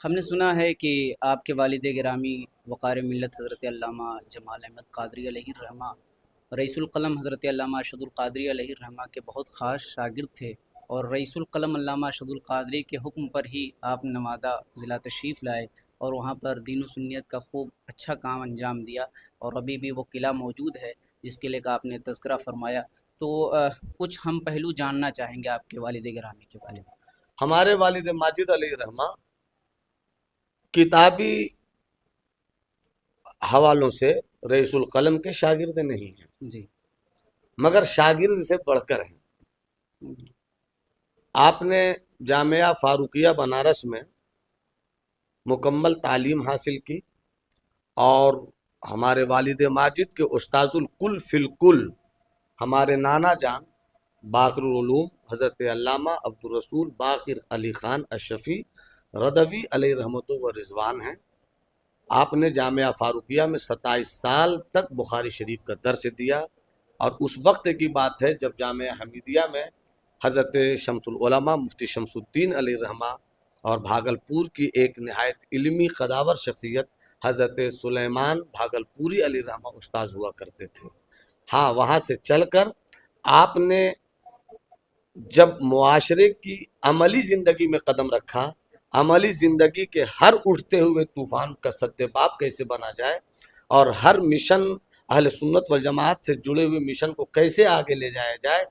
ہم نے سنا ہے کہ آپ کے والد گرامی وقار ملت حضرت علامہ جمال احمد قادری علیہ الرحمہ رئیس القلم حضرت علامہ ارشد القادری علیہ الرحمہ کے بہت خاص شاگرد تھے، اور رئیس القلم علامہ ارشد القادری کے حکم پر ہی آپ نوادہ ضلع تشریف لائے اور وہاں پر دین و سنیت کا خوب اچھا کام انجام دیا، اور ابھی بھی وہ قلعہ موجود ہے جس کے لے کر آپ نے تذکرہ فرمایا۔ تو کچھ ہم پہلو جاننا چاہیں گے آپ کے والد گرامی کے بارے میں۔ ہمارے والد ماجد علیہ الرحمہ کتابی حوالوں سے رئیس القلم کے شاگرد نہیں ہیں، جی مگر شاگرد سے بڑھ کر ہیں۔ آپ نے جامعہ فاروقیہ بنارس میں مکمل تعلیم حاصل کی، اور ہمارے والد ماجد کے استاذ الکل فی الکل ہمارے نانا جان باقر العلوم حضرت علامہ عبدالرسول باقر علی خان اشرفی رضوی علیہ رحمت و رضوان ہیں۔ آپ نے جامعہ فاروقیہ میں 27 سال تک بخاری شریف کا درس دیا، اور اس وقت کی بات ہے جب جامعہ حمیدیہ میں حضرت شمس العلماء مفتی شمس الدین علیہ الرحمہ اور بھاگلپور کی ایک نہایت علمی قداور شخصیت حضرت سلیمان بھاگلپوری علیہ الرحمہ استاذ ہوا کرتے تھے۔ ہاں، وہاں سے چل کر آپ نے جب معاشرے کی عملی زندگی میں قدم رکھا، عملی زندگی کے ہر اٹھتے ہوئے طوفان کا سدباب کیسے بنا جائے، اور ہر مشن اہل سنت والجماعت سے جڑے ہوئے مشن کو کیسے آگے لے جایا جائے،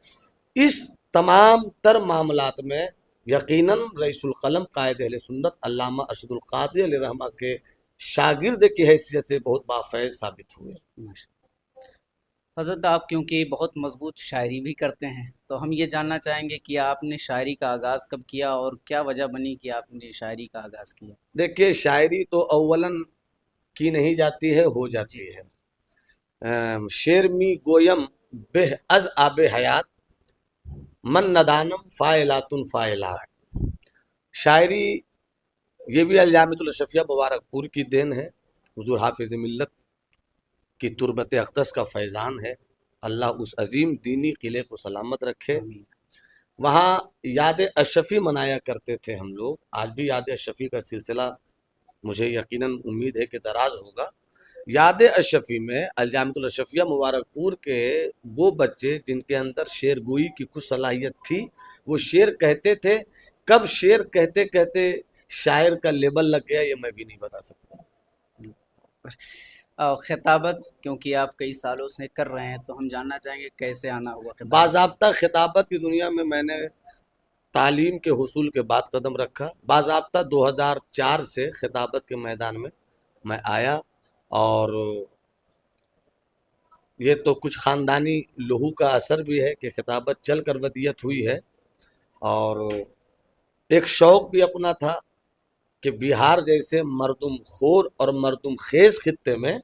اس تمام تر معاملات میں یقیناً رئیس القلم قائد اہل سنت علامہ ارشد القادری علیہ رحمہ کے شاگرد کی حیثیت سے بہت بافیض ثابت ہوئے۔ حضرت، آپ کیونکہ بہت مضبوط شاعری بھی کرتے ہیں، تو ہم یہ جاننا چاہیں گے کہ آپ نے شاعری کا آغاز کب کیا اور کیا وجہ بنی کہ آپ نے شاعری کا آغاز کیا؟ دیکھیے، شاعری تو اولاً کی نہیں جاتی ہے، ہو جی جاتی ہے۔ شعر می گویم بہ از آب حیات، من ندانم فاعلاتن فاعلات۔ شاعری یہ بھی علامۃ الاشرفیہ مبارک پور کی دین ہے، حضور حافظ ملت کی تربت اقدس کا فیضان ہے۔ اللہ اس عظیم دینی قلعے کو سلامت رکھے۔ آمین۔ وہاں یاد اشرفی منایا کرتے تھے ہم لوگ، آج بھی یاد اشرفی کا سلسلہ مجھے یقیناً امید ہے کہ دراز ہوگا۔ یاد اشرفی میں علامۃ الاشرفیہ مبارک پور کے وہ بچے جن کے اندر شعر گوئی کی کچھ صلاحیت تھی، وہ شعر کہتے تھے۔ کب شعر کہتے کہتے شاعر کا لیبل لگ گیا، یہ میں بھی نہیں بتا سکتا۔ خطابت کیونکہ آپ کئی سالوں سے کر رہے ہیں، تو ہم جاننا چاہیں گے کیسے آنا ہوا خطابت؟ باضابطہ خطابت کی دنیا میں نے تعلیم کے حصول کے بعد قدم رکھا۔ باضابطہ 2004 سے خطابت کے میدان میں آیا، اور یہ تو کچھ خاندانی لہو کا اثر بھی ہے کہ خطابت چل کر ودیت ہوئی ہے، اور ایک شوق بھی اپنا تھا کہ بہار جیسے مردم خور اور مردم خیز خطے میں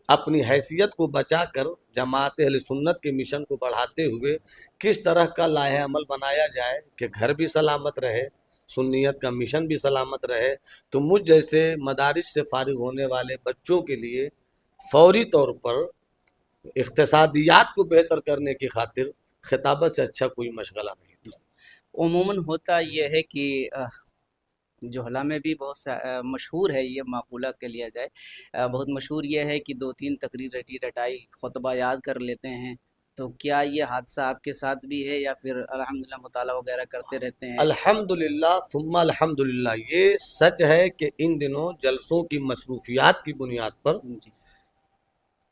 اپنی حیثیت کو بچا کر جماعت اہل سنت کے مشن کو بڑھاتے ہوئے کس طرح کا لائحہ عمل بنایا جائے کہ گھر بھی سلامت رہے، سنیت کا مشن بھی سلامت رہے۔ تو مجھ جیسے مدارس سے فارغ ہونے والے بچوں کے لیے فوری طور پر اقتصادیات کو بہتر کرنے کی خاطر خطابت سے اچھا کوئی مشغلہ نہیں تھا۔ عموماً ہوتا یہ ہے کہ جوہلا میں بھی بہت مشہور ہے، یہ معقولہ کہ لیا جائے، بہت مشہور یہ ہے کہ 2-3 تقریر رٹی رٹائی خطبہ یاد کر لیتے ہیں، تو کیا یہ حادثہ آپ کے ساتھ بھی ہے یا پھر الحمدللہ مطالعہ وغیرہ کرتے رہتے ہیں؟ الحمدللہ ثم الحمدللہ، یہ سچ ہے کہ ان دنوں جلسوں کی مصروفیات کی بنیاد پر جی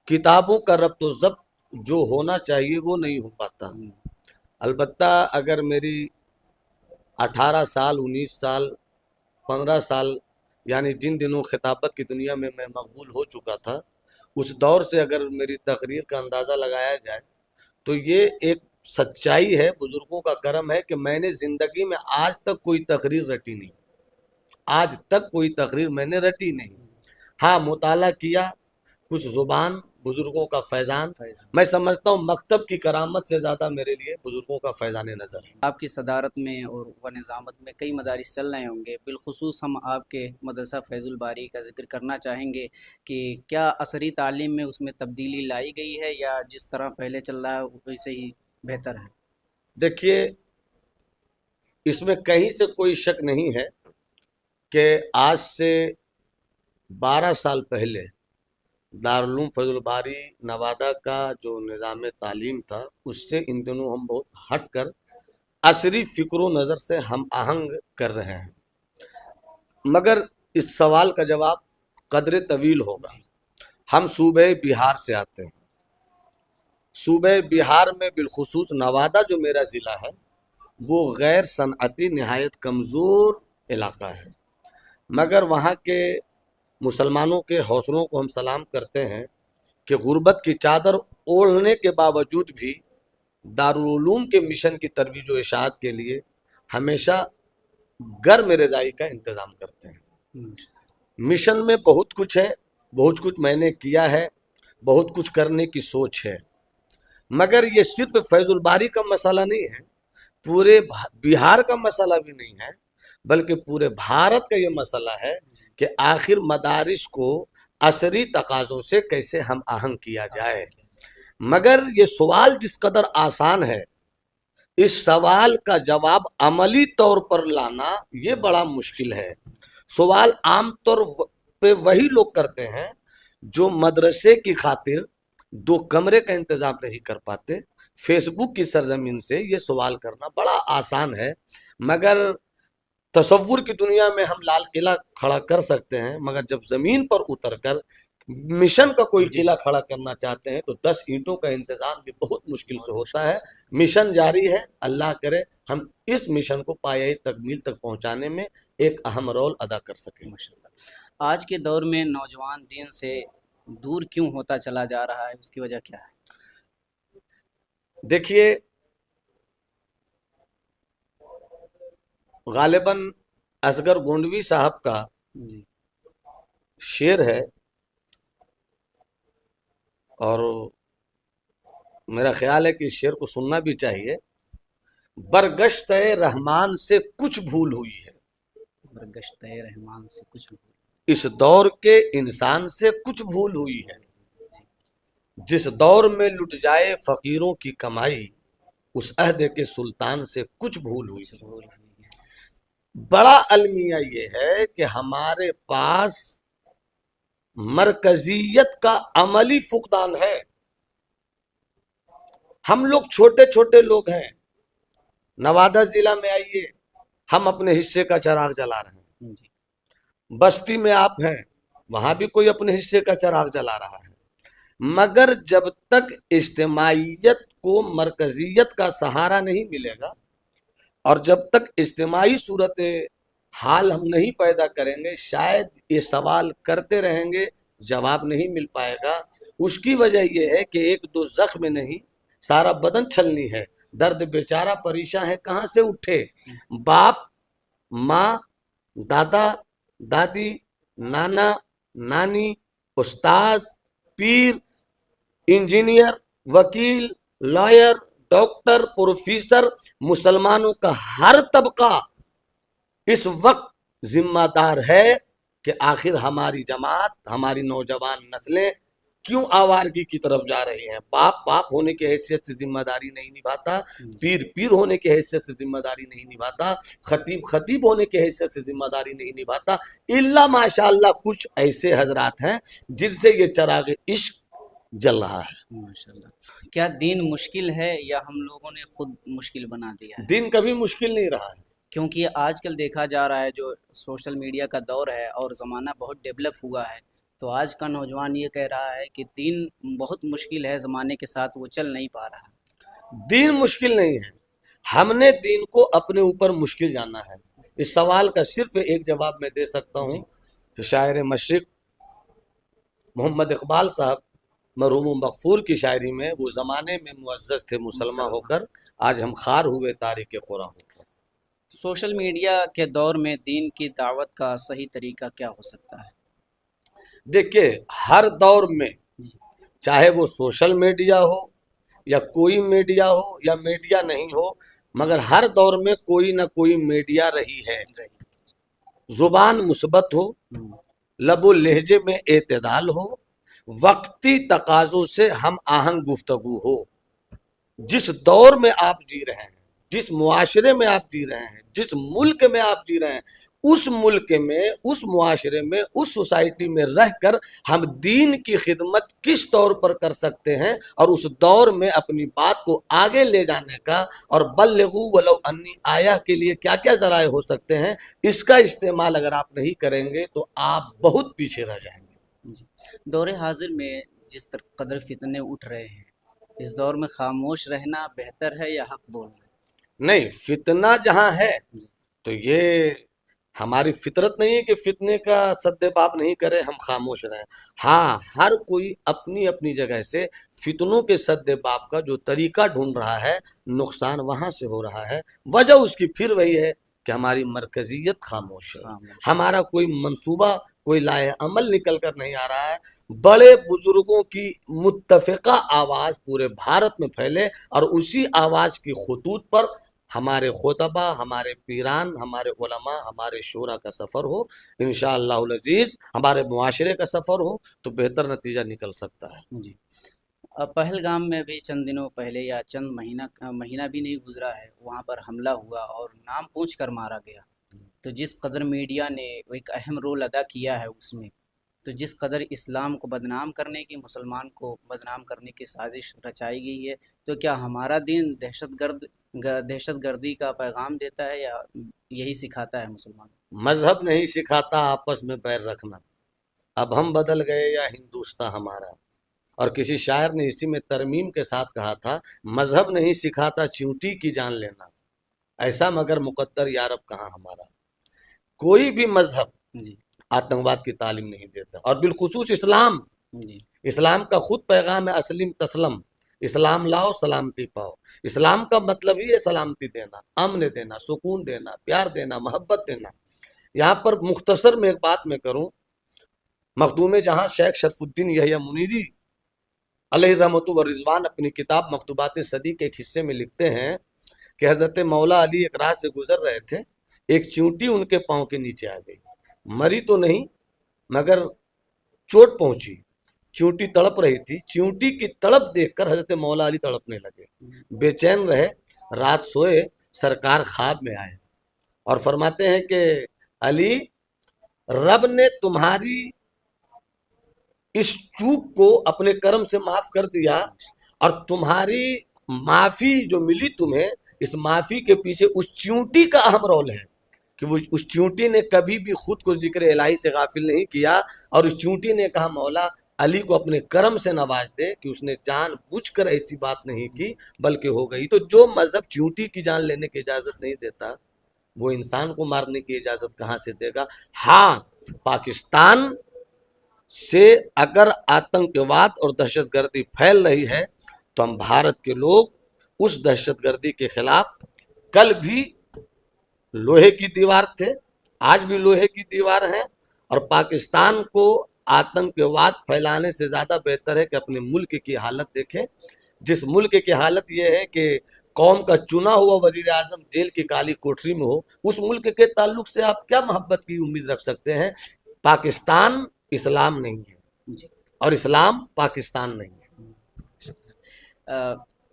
کتابوں کا ربط و ضبط جو ہونا چاہیے وہ نہیں ہو پاتا۔ البتہ اگر میری 18 سال 19 سال 15 سال یعنی جن دنوں خطابت کی دنیا میں مقبول ہو چکا تھا، اس دور سے اگر میری تقریر کا اندازہ لگایا جائے تو یہ ایک سچائی ہے، بزرگوں کا کرم ہے کہ میں نے زندگی میں آج تک کوئی تقریر رٹی نہیں، آج تک کوئی تقریر میں نے رٹی نہیں۔ ہاں، مطالعہ کیا، کچھ زبان، بزرگوں کا فیضان۔ میں سمجھتا ہوں مکتب کی کرامت سے زیادہ میرے لیے بزرگوں کا فیضان نظر ہے۔ آپ کی صدارت میں اور و نظامت میں کئی مدارس چل رہے ہوں گے، بالخصوص ہم آپ کے مدرسہ فیض الباری کا ذکر کرنا چاہیں گے کہ کیا عصری تعلیم میں اس میں تبدیلی لائی گئی ہے یا جس طرح پہلے چل رہا ہے ویسے ہی بہتر ہے؟ دیکھیے، اس میں کہیں سے کوئی شک نہیں ہے کہ آج سے 12 سال پہلے دارالعلوم فیض الباری نوادہ کا جو نظام تعلیم تھا اس سے ان دنوں ہم بہت ہٹ کر عصری فکر و نظر سے ہم آہنگ کر رہے ہیں، مگر اس سوال کا جواب قدر طویل ہوگا۔ ہم صوبہ بہار سے آتے ہیں، صوبہ بہار میں بالخصوص نوادہ جو میرا ضلع ہے وہ غیر صنعتی نہایت کمزور علاقہ ہے، مگر وہاں کے مسلمانوں کے حوصلوں کو ہم سلام کرتے ہیں کہ غربت کی چادر اوڑھنے کے باوجود بھی دارالعلوم کے مشن کی ترویج و اشاعت کے لیے ہمیشہ گرم رضائی کا انتظام کرتے ہیں۔ مشن میں بہت کچھ ہے، بہت کچھ میں نے کیا ہے، بہت کچھ کرنے کی سوچ ہے، مگر یہ صرف فیض الباری کا مسئلہ نہیں ہے، پورے بہار کا مسئلہ بھی نہیں ہے، بلکہ پورے بھارت کا یہ مسئلہ ہے کہ آخر مدارس کو عصری تقاضوں سے کیسے ہم آہنگ کیا جائے۔ مگر یہ سوال جس قدر آسان ہے، اس سوال کا جواب عملی طور پر لانا یہ بڑا مشکل ہے۔ سوال عام طور پہ وہی لوگ کرتے ہیں جو مدرسے کی خاطر 2 کمرے کا انتظام نہیں کر پاتے۔ فیس بک کی سرزمین سے یہ سوال کرنا بڑا آسان ہے، مگر تصور کی دنیا میں ہم لال قلعہ کھڑا کر سکتے ہیں، مگر جب زمین پر اتر کر مشن کا کوئی قلعہ کھڑا کرنا چاہتے ہیں تو 10 اینٹوں کا انتظام بھی بہت مشکل سے ہوتا ہے۔ مشن جاری ہے، اللہ کرے ہم اس مشن کو پایۂ تکمیل تک پہنچانے میں ایک اہم رول ادا کر سکیں۔ آج کے دور میں نوجوان دین سے دور کیوں ہوتا چلا جا رہا ہے، اس کی وجہ کیا ہے؟ دیکھیے، غالباً اصغر گونڈوی صاحب کا شعر ہے، اور میرا خیال ہے کہ اس شعر کو سننا بھی چاہیے۔ برگشت رحمان سے کچھ بھول ہوئی ہے، برگشت رحمان سے کچھ بھول، اس دور کے انسان سے کچھ بھول ہوئی ہے، جس دور میں لٹ جائے فقیروں کی کمائی، اس عہد کے سلطان سے کچھ بھول ہوئی ہے۔ بڑا المیہ یہ ہے کہ ہمارے پاس مرکزیت کا عملی فقدان ہے۔ ہم لوگ چھوٹے چھوٹے لوگ ہیں، نوادہ ضلع میں آئیے، ہم اپنے حصے کا چراغ جلا رہے ہیں، بستی میں آپ ہیں، وہاں بھی کوئی اپنے حصے کا چراغ جلا رہا ہے، مگر جب تک اجتماعیت کو مرکزیت کا سہارا نہیں ملے گا اور جب تک اجتماعی صورت حال ہم نہیں پیدا کریں گے، شاید یہ سوال کرتے رہیں گے، جواب نہیں مل پائے گا۔ اس کی وجہ یہ ہے کہ 1-2 زخم نہیں، سارا بدن چھلنی ہے، درد بیچارہ پریشاں ہے کہاں سے اٹھے۔ باپ، ماں، دادا، دادی، نانا، نانی، استاذ، پیر، انجینئر، وکیل، لائر، ڈاکٹر، پروفیسر، مسلمانوں کا ہر طبقہ اس وقت ذمہ دار ہے کہ آخر ہماری جماعت، ہماری نوجوان نسلیں کیوں آوارگی کی طرف جا رہی ہیں۔ باپ ہونے کی حیثیت سے ذمہ داری نہیں نبھاتا، پیر ہونے کی حیثیت سے ذمہ داری نہیں نبھاتا، خطیب ہونے کی حیثیت سے ذمہ داری نہیں نبھاتا، الا ماشاءاللہ کچھ ایسے حضرات ہیں جن سے یہ چراغ عشق جل رہا ہے۔ ماشاءاللہ۔ کیا دین مشکل ہے یا ہم لوگوں نے خود مشکل بنا دیا ہے؟ دین کبھی مشکل نہیں رہا ہے، کیونکہ آج کل دیکھا جا رہا ہے جو سوشل میڈیا کا دور ہے اور زمانہ بہت ڈیولپ ہوا ہے، تو آج کا نوجوان یہ کہہ رہا ہے کہ دین بہت مشکل ہے، زمانے کے ساتھ وہ چل نہیں پا رہا ہے۔ دین مشکل نہیں ہے، ہم نے دین کو اپنے اوپر مشکل جانا ہے۔ اس سوال کا صرف ایک جواب میں دے سکتا ہوں کہ شاعر مشرق محمد اقبال صاحب مرحوم مغفور کی شاعری میں، وہ زمانے میں معزز تھے مسلمان ہو کر، آج ہم خار ہوئے تاریک قرآن ہو کر۔ سوشل میڈیا کے دور میں دین کی دعوت کا صحیح طریقہ کیا ہو سکتا ہے؟ دیکھیں، ہر دور میں چاہے وہ سوشل میڈیا ہو یا کوئی میڈیا ہو یا میڈیا نہیں ہو، مگر ہر دور میں کوئی نہ کوئی میڈیا رہی ہے۔ زبان مثبت ہو، لب و لہجے میں اعتدال ہو، وقتی تقاضوں سے ہم آہنگ گفتگو ہو۔ جس دور میں آپ جی رہے ہیں، جس معاشرے میں آپ جی رہے ہیں، جس ملک میں آپ جی رہے ہیں، اس ملک میں، اس معاشرے میں، اس سوسائٹی میں رہ کر ہم دین کی خدمت کس طور پر کر سکتے ہیں، اور اس دور میں اپنی بات کو آگے لے جانے کا اور بلغوا ولو انی آیا کے لیے کیا کیا ذرائع ہو سکتے ہیں، اس کا استعمال اگر آپ نہیں کریں گے تو آپ بہت پیچھے رہ جائیں گے۔ جی، دور حاضر میں جس قدر فتنے اٹھ رہے ہیں، اس دور میں خاموش رہنا بہتر ہے یا حق بولنا؟ نہیں، فتنہ جہاں ہے جی تو یہ ہماری فطرت نہیں ہے کہ فتنے کا سد باب نہیں کرے، ہم خاموش رہیں۔ ہاں، ہر کوئی اپنی اپنی جگہ سے فتنوں کے سد باب کا جو طریقہ ڈھونڈ رہا ہے، نقصان وہاں سے ہو رہا ہے۔ وجہ اس کی پھر وہی ہے کہ ہماری مرکزیت خاموش ہے، خاموش۔ ہمارا کوئی منصوبہ، کوئی لائحہ عمل نکل کر نہیں آ رہا ہے۔ بڑے بزرگوں کی متفقہ آواز پورے بھارت میں پھیلے اور اسی آواز کی خطوط پر ہمارے خطبہ، ہمارے پیران، ہمارے علماء، ہمارے شورا کا سفر ہو، انشاءاللہ العزیز ہمارے معاشرے کا سفر ہو تو بہتر نتیجہ نکل سکتا ہے۔ جی، پہلگام میں بھی چند دنوں پہلے یا چند مہینہ بھی نہیں گزرا ہے، وہاں پر حملہ ہوا اور نام پوچھ کر مارا گیا۔ تو جس قدر میڈیا نے ایک اہم رول ادا کیا ہے اس میں، تو جس قدر اسلام کو بدنام کرنے کی، مسلمان کو بدنام کرنے کی سازش رچائی گئی ہے، تو کیا ہمارا دین دہشت گردی کا پیغام دیتا ہے یا یہی سکھاتا ہے مسلمان؟ مذہب نہیں سکھاتا آپس میں پیر رکھنا، اب ہم بدل گئے یا ہندوستان ہمارا۔ اور کسی شاعر نے اسی میں ترمیم کے ساتھ کہا تھا، مذہب نہیں سکھاتا چیونٹی کی جان لینا، ایسا مگر مقدر یارب کہاں ہمارا۔ کوئی بھی مذہب جی آتنکواد کی تعلیم نہیں دیتا، اور بالخصوص اسلام۔ جی اسلام کا خود پیغام ہے اسلم تسلم، اسلام لاؤ سلامتی پاؤ۔ اسلام کا مطلب ہی ہے سلامتی دینا، امن دینا، سکون دینا، پیار دینا، محبت دینا۔ یہاں پر مختصر میں ایک بات میں کروں، مخدوم جہاں شیخ شرف الدین یحییٰ منیری علیہ رحمۃ و رضوان اپنی کتاب مکتوبات صدی کے ایک حصے میں لکھتے ہیں کہ حضرت مولا علی ایک راہ سے گزر رہے تھے، ایک چیونٹی ان کے پاؤں کے نیچے آ گئی، مری تو نہیں مگر چوٹ پہنچی، چیونٹی تڑپ رہی تھی۔ چیونٹی کی تڑپ دیکھ کر حضرت مولا علی تڑپنے لگے، بے چین رہے، رات سوئے، سرکار خواب میں آئے اور فرماتے ہیں کہ علی، رب نے تمہاری اس چوک کو اپنے کرم سے معاف کر دیا، اور تمہاری معافی جو ملی تمہیں، اس معافی کے پیچھے اس چیونٹی کا اہم رول ہے کہ وہ اس چیونٹی نے کبھی بھی خود کو ذکر الہی سے غافل نہیں کیا، اور اس چیونٹی نے کہا مولا علی کو اپنے کرم سے نواز دے کہ اس نے جان بوجھ کر ایسی بات نہیں کی بلکہ ہو گئی۔ تو جو مذہب چیونٹی کی جان لینے کی اجازت نہیں دیتا، وہ انسان کو مارنے کی اجازت کہاں سے دے گا؟ ہاں، پاکستان سے اگر آتنکواد اور دہشت گردی پھیل رہی ہے تو ہم بھارت کے لوگ اس دہشت گردی کے خلاف کل بھی لوہے کی دیوار تھے، آج بھی لوہے کی دیوار ہیں، اور پاکستان کو آتنکواد پھیلانے سے زیادہ بہتر ہے کہ اپنے ملک کی حالت دیکھیں۔ جس ملک کی حالت یہ ہے کہ قوم کا چنا ہوا وزیر اعظم جیل کی کالی کوٹری میں ہو، اس ملک کے تعلق سے آپ کیا محبت کی امید رکھ سکتے ہیں؟ پاکستان اسلام نہیں ہے جی اور اسلام پاکستان نہیں ہے۔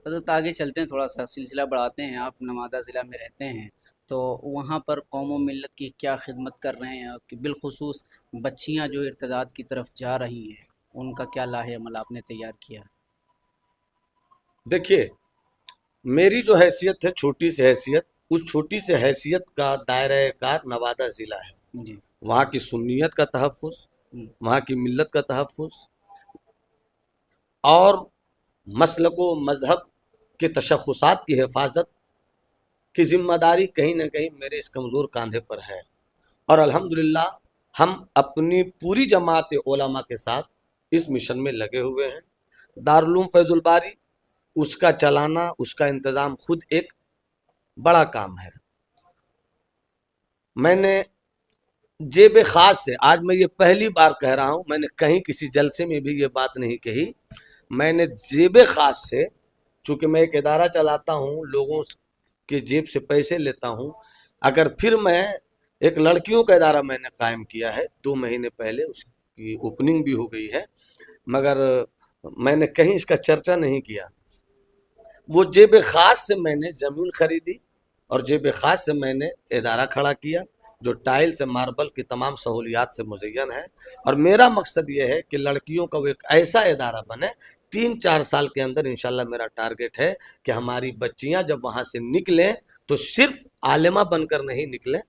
حضرت آگے چلتے ہیں، تھوڑا سا سلسلہ بڑھاتے ہیں۔ آپ نوادہ ضلع میں رہتے ہیں، تو وہاں پر قوم و ملت کی کیا خدمت کر رہے ہیں، کہ بالخصوص بچیاں جو ارتداد کی طرف جا رہی ہیں، ان کا کیا لاہ عمل آپ نے تیار کیا؟ دیکھیے، میری جو حیثیت ہے چھوٹی سی حیثیت، اس چھوٹی سی حیثیت کا دائرہ کار نوادہ ضلع ہے۔ جی وہاں کی سنیت کا تحفظ، وہاں کی ملت کا تحفظ اور مسلک و مذہب کے تشخصات کی حفاظت کی ذمہ داری کہیں نہ کہیں میرے اس کمزور کاندھے پر ہے، اور الحمدللہ ہم اپنی پوری جماعت علماء کے ساتھ اس مشن میں لگے ہوئے ہیں۔ دارالعلوم فیض الباری، اس کا چلانا، اس کا انتظام خود ایک بڑا کام ہے۔ میں نے جیب خاص سے، آج میں یہ پہلی بار کہہ رہا ہوں، میں نے کہیں کسی جلسے میں بھی یہ بات نہیں کہی، میں نے جیب خاص سے، چونکہ میں ایک ادارہ چلاتا ہوں، لوگوں کے جیب سے پیسے لیتا ہوں، اگر پھر میں ایک لڑکیوں کا ادارہ میں نے قائم کیا ہے 2 مہینے پہلے، اس کی اوپننگ بھی ہو گئی ہے، مگر میں نے کہیں اس کا چرچا نہیں کیا۔ وہ جیب خاص سے میں نے زمین خریدی اور جیب خاص سے میں نے ادارہ کھڑا کیا، جو ٹائل سے ماربل کی تمام سہولیات سے مزین ہے، اور میرا مقصد یہ ہے کہ لڑکیوں کا وہ ایک ایسا ادارہ بنے 3-4 سال کے اندر انشاءاللہ میرا ٹارگٹ ہے کہ ہماری بچیاں جب وہاں سے نکلیں تو صرف عالمہ بن کر نہیں نکلیں،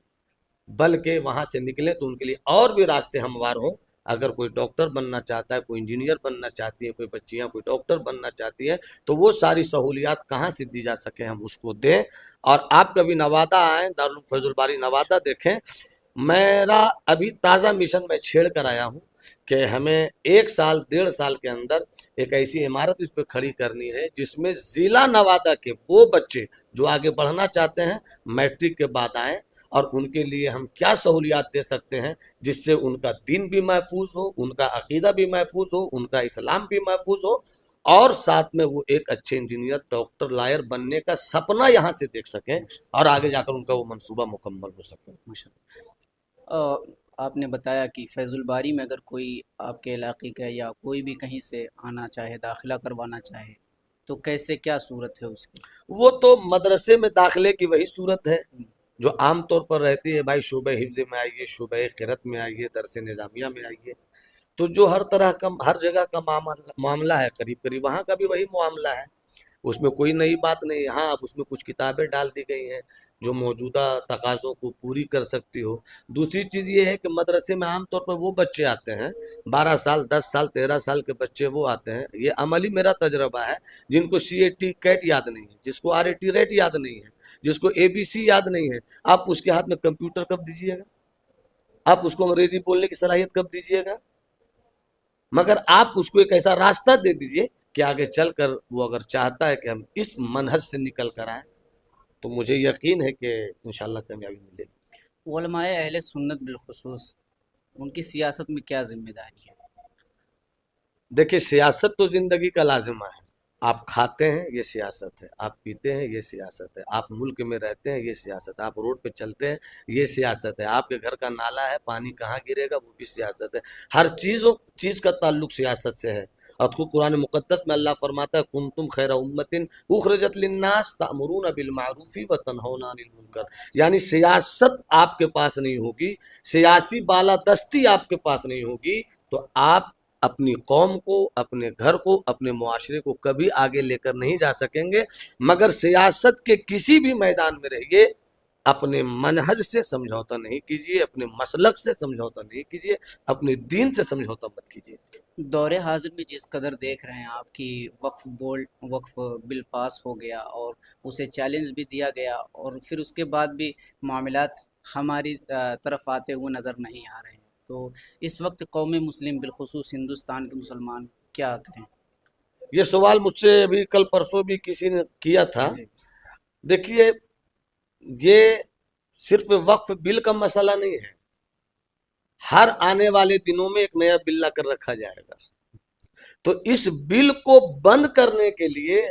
بلکہ وہاں سے نکلیں تو ان کے لیے اور بھی راستے ہموار ہوں۔ اگر کوئی ڈاکٹر بننا چاہتا ہے، کوئی انجینئر بننا چاہتی ہے، کوئی بچیاں کوئی ڈاکٹر بننا چاہتی ہے، تو وہ ساری سہولیات کہاں سے دی جا سکے ہم اس کو دیں۔ اور آپ کبھی نوادہ آئیں، دارالعلوم فیض الباری نوادہ دیکھیں، میرا ابھی تازہ مشن میں چھیڑ کر آیا ہوں کہ ہمیں 1 سال 1.5 سال کے اندر ایک ایسی عمارت اس پہ کھڑی کرنی ہے جس میں ضلع نوادہ کے وہ بچے جو آگے بڑھنا چاہتے ہیں میٹرک کے بعد آئیں، اور ان کے لیے ہم کیا سہولیات دے سکتے ہیں جس سے ان کا دین بھی محفوظ ہو، ان کا عقیدہ بھی محفوظ ہو، ان کا اسلام بھی محفوظ ہو، اور ساتھ میں وہ ایک اچھے انجینئر، ڈاکٹر، لائر بننے کا سپنا یہاں سے دیکھ سکیں اور آگے جا کر ان کا وہ منصوبہ مکمل ہو سکے۔ آپ نے بتایا کہ فیض الباری میں اگر کوئی آپ کے علاقے کا یا کوئی بھی کہیں سے آنا چاہے، داخلہ کروانا چاہے تو کیسے کیا صورت ہے اس کی؟ وہ تو مدرسے میں داخلے کی وہی صورت ہے جو عام طور پر رہتی ہے، بھائی شعبہ حفظ میں آئیے، شعبہ قرأت میں آئیے، درس نظامیہ میں آئیے، تو جو ہر طرح کا ہر جگہ کا معاملہ ہے، قریب قریب وہاں کا بھی وہی معاملہ ہے، اس میں کوئی نئی بات نہیں۔ ہاں اب اس میں کچھ کتابیں ڈال دی گئی ہیں جو موجودہ تقاضوں کو پوری کر سکتی ہو۔ دوسری چیز یہ ہے کہ مدرسے میں عام طور پر وہ بچے آتے ہیں 12 سال 10 سال 13 سال کے بچے، وہ آتے ہیں، یہ عملی میرا تجربہ ہے، جن کو CAT کیٹ یاد نہیں ہے، جس کو RAT ریٹ یاد نہیں ہے، جس کو ABC یاد نہیں ہے۔ آپ اس کے ہاتھ میں کمپیوٹر کب دیجیے گا؟ آپ اس کو انگریزی بولنے کی صلاحیت کب دیجیے گا؟ مگر آپ اس کو ایک ایسا راستہ دے دیجئے کہ آگے چل کر وہ اگر چاہتا ہے کہ ہم اس منہج سے نکل کر آئیں تو مجھے یقین ہے کہ انشاءاللہ کامیابی ملے گی۔ علماء اہل سنت بالخصوص ان کی سیاست میں کیا ذمہ داری ہے؟ دیکھیں سیاست تو زندگی کا لازمہ ہے، آپ کھاتے ہیں یہ سیاست ہے، آپ پیتے ہیں یہ سیاست ہے، آپ ملک میں رہتے ہیں یہ سیاست ہے، آپ روڈ پہ چلتے ہیں یہ سیاست ہے، آپ کے گھر کا نالا ہے پانی کہاں گرے گا وہ بھی سیاست ہے، ہر چیز کا تعلق سیاست سے ہے۔ اور خود قرآن مقدس میں اللہ فرماتا ہے کنتم خیر امت اخرجت للناس تأمرون بالمعروف وتنہون عن المنکر، یعنی سیاست آپ کے پاس نہیں ہوگی، سیاسی بالادستی آپ کے پاس نہیں ہوگی تو آپ اپنی قوم کو، اپنے گھر کو، اپنے معاشرے کو کبھی آگے لے کر نہیں جا سکیں گے۔ مگر سیاست کے کسی بھی میدان میں رہیے، اپنے منہج سے سمجھوتا نہیں کیجیے، اپنے مسلک سے سمجھوتا نہیں کیجیے، اپنے دین سے سمجھوتا مت کیجیے۔ دور حاضر میں جس قدر دیکھ رہے ہیں آپ کی وقف بل پاس ہو گیا اور اسے چیلنج بھی دیا گیا، اور پھر اس کے بعد بھی معاملات ہماری طرف آتے ہوئے نظر نہیں آ رہے ہیں، تو اس وقت قوم مسلم بالخصوص ہندوستان کے مسلمان کیا کریں؟ یہ سوال مجھ سے ابھی کل پرسوں بھی کسی نے کیا تھا۔ جی دیکھیے یہ صرف وقف بل کا مسئلہ نہیں ہے، ہر آنے والے دنوں میں ایک نیا بل لا کر رکھا جائے گا، تو اس بل کو بند کرنے کے لیے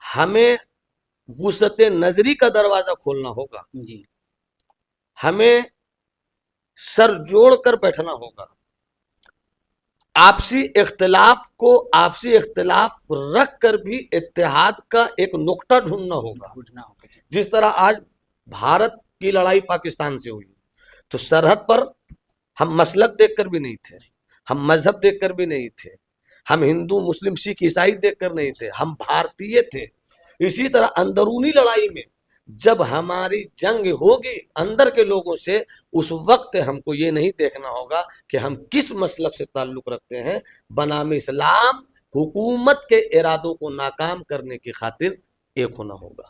ہمیں وسعت نظری کا دروازہ کھولنا ہوگا، جی ہمیں سر جوڑ کر بیٹھنا ہوگا، آپسی اختلاف رکھ کر بھی اتحاد کا ایک نقطہ ڈھونڈنا ہوگا۔ ڈھونڈنا ہوگا۔ جس طرح آج بھارت کی لڑائی پاکستان سے ہوئی تو سرحد پر ہم مسلک دیکھ کر بھی نہیں تھے، ہم مذہب دیکھ کر بھی نہیں تھے، ہم ہندو مسلم سکھ عیسائی دیکھ کر نہیں تھے، ہم بھارتیے تھے۔ اسی طرح اندرونی لڑائی میں جب ہماری جنگ ہوگی اندر کے لوگوں سے، اس وقت ہم کو یہ نہیں دیکھنا ہوگا کہ ہم کس مسلک سے تعلق رکھتے ہیں، بنام اسلام حکومت کے ارادوں کو ناکام کرنے کی خاطر ایک ہونا ہوگا۔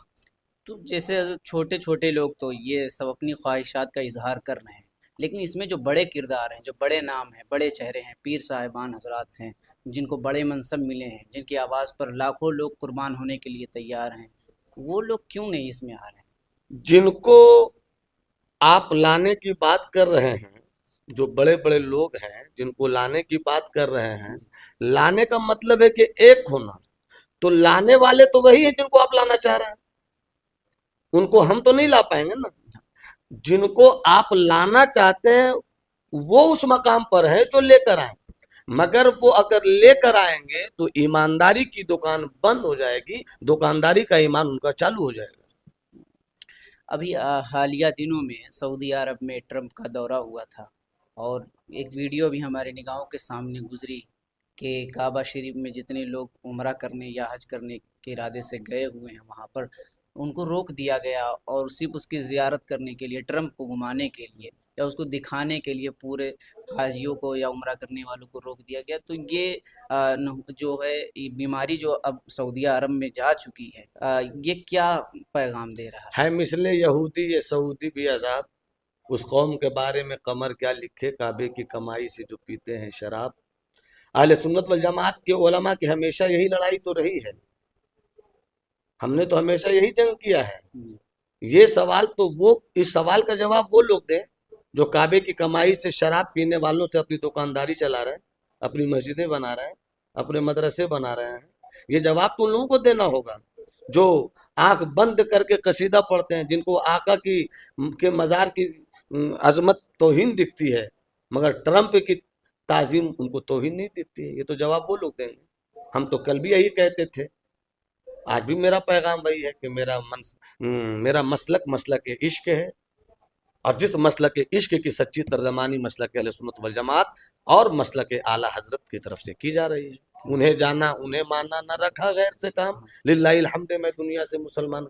تو جیسے چھوٹے چھوٹے لوگ تو یہ سب اپنی خواہشات کا اظہار کر رہے ہیں، لیکن اس میں جو بڑے کردار ہیں، جو بڑے نام ہیں، بڑے چہرے ہیں، پیر صاحبان حضرات ہیں، جن کو بڑے منصب ملے ہیں، جن کی آواز پر لاکھوں لوگ قربان ہونے کے لیے تیار ہیں، وہ لوگ کیوں نہیں اس میں آ رہے ہیں؟ جن کو آپ لانے کی بات کر رہے ہیں، جو بڑے بڑے لوگ ہیں جن کو لانے کی بات کر رہے ہیں، لانے کا مطلب ہے کہ ایک ہونا، تو لانے والے تو وہی ہیں جن کو آپ لانا چاہ رہے ہیں، ان کو ہم تو نہیں لا پائیں گے نا۔ جن کو آپ لانا چاہتے ہیں وہ اس مقام پر ہے جو لے کر آئیں، مگر وہ اگر لے کر آئیں گے تو ایمانداری کی دکان بند ہو جائے گی، دکانداری کا ایمان ان کا چالو ہو جائے گا۔ ابھی حالیہ دنوں میں سعودی عرب میں ٹرمپ کا دورہ ہوا تھا، اور ایک ویڈیو بھی ہمارے نگاہوں کے سامنے گزری کہ کعبہ شریف میں جتنے لوگ عمرہ کرنے یا حج کرنے کے ارادے سے گئے ہوئے ہیں وہاں پر ان کو روک دیا گیا، اور صرف اس کی زیارت کرنے کے لیے، ٹرمپ کو گھمانے کے لیے یا اس کو دکھانے کے لیے پورے حاجیوں کو یا عمرہ کرنے والوں کو روک دیا گیا۔ تو یہ جو ہے یہ بیماری جو اب سعودیہ عرب میں جا چکی ہے، یہ کیا پیغام دے رہا ہے؟ ہے مثل یہودی یہ سعودی بھی عذاب، اس قوم کے بارے میں قمر کیا لکھے، کعبے کی کمائی سے جو پیتے ہیں شراب۔ اہل سنت والجماعت کے علماء کی ہمیشہ یہی لڑائی تو رہی ہے، ہم نے تو ہمیشہ یہی جنگ کیا ہے۔ یہ سوال تو وہ، اس سوال کا جواب وہ لوگ دیں جو کعبے کی کمائی سے شراب پینے والوں سے اپنی دکانداری چلا رہے ہیں، اپنی مسجدیں بنا رہے ہیں، اپنے مدرسے بنا رہے ہیں۔ یہ جواب تو ان لوگوں کو دینا ہوگا جو آنکھ بند کر کے قصیدہ پڑھتے ہیں، جن کو آقا کے مزار کی عظمت توہین دکھتی ہے، مگر ٹرمپ کی تعظیم ان کو توہین نہیں دکھتی ہے۔ یہ تو جواب وہ لوگ دیں گے۔ ہم تو کل بھی یہی کہتے تھے، آج بھی میرا پیغام وہی ہے کہ میرا مسلک مسلک عشق ہے، اور جس مسلک عشق کی سچی ترجمانی مسلک اہل سنت والجماعت اور مسلک اعلیٰ حضرت کی طرف سے کی جا رہی ہے۔ انہیں جانا، انہیں ماننا، نہ رکھا غیر سے کام، للہ الحمد میں دنیا سے مسلمان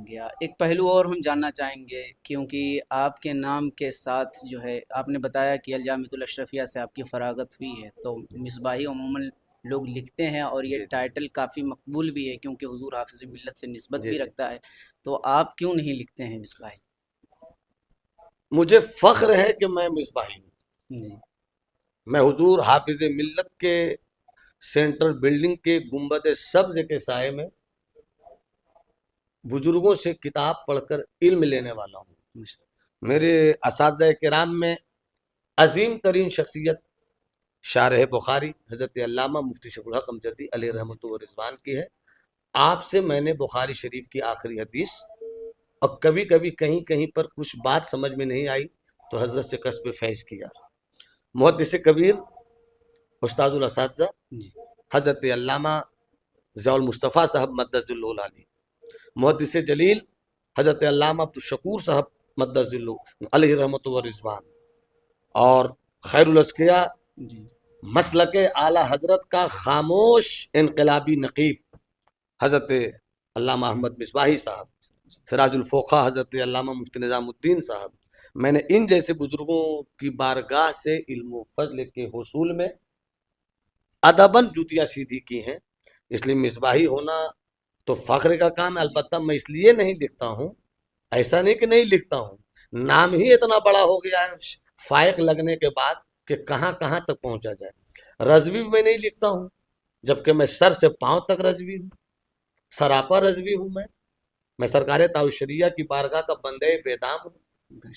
گیا۔ ایک پہلو اور ہم جاننا چاہیں گے، کیونکہ آپ کے نام کے ساتھ جو ہے آپ نے بتایا کہ الجامعۃ الاشرفیہ سے آپ کی فراغت ہوئی ہے، تو مصباحی عموماً لوگ لکھتے ہیں، اور یہ ٹائٹل کافی مقبول بھی ہے کیونکہ حضور حافظ ملت سے نسبت بھی رکھتا ہے، تو آپ کیوں نہیں لکھتے ہیں مصباحی؟ مجھے فخر ہے کہ میں مصباحی ہوں۔ میں حضور حافظ ملت کے سینٹرل بلڈنگ کے گنبد سبز کے سائے میں بزرگوں سے کتاب پڑھ کر علم لینے والا ہوں۔ میرے اساتذہ کرام میں عظیم ترین شخصیت شارح بخاری حضرت علامہ مفتی شیخ الحق امجدی علیہ رحمۃ و رضوان کی ہے۔ آپ سے میں نے بخاری شریف کی آخری حدیث، اور کبھی کبھی کہیں کہیں پر کچھ بات سمجھ میں نہیں آئی تو حضرت سے کسب فیض کیا۔ محدث کبیر استاد الاساتذہ حضرت علامہ ضیاء المصطفیٰ صاحب مدد اللہ علیہ، محدث جلیل حضرت علامہ عبدالشکور صاحب مدد اللہ علیہ رحمۃ و رضوان، اور خیر الازکیاء مسلک اعلیٰ حضرت کا خاموش انقلابی نقیب حضرت علامہ احمد مصباحی صاحب، سراج الفوقہ حضرت علامہ مفتی نظام الدین صاحب۔ میں نے ان جیسے بزرگوں کی بارگاہ سے علم و فضل کے حصول میں ادباً جوتیاں سیدھی کی ہیں، اس لیے مصباحی ہونا تو فخر کا کام ہے۔ البتہ میں اس لیے نہیں لکھتا ہوں، ایسا نہیں کہ نہیں لکھتا ہوں، نام ہی اتنا بڑا ہو گیا ہے فائق لگنے کے بعد کہ کہاں کہاں تک پہنچا جائے۔ رضوی میں نہیں لکھتا ہوں، جبکہ میں سر سے پاؤں تک رضوی ہوں، سراپا رضوی ہوں۔ میں سرکار تعاوشریہ کی بارگاہ کا بندے بیدام ہوں۔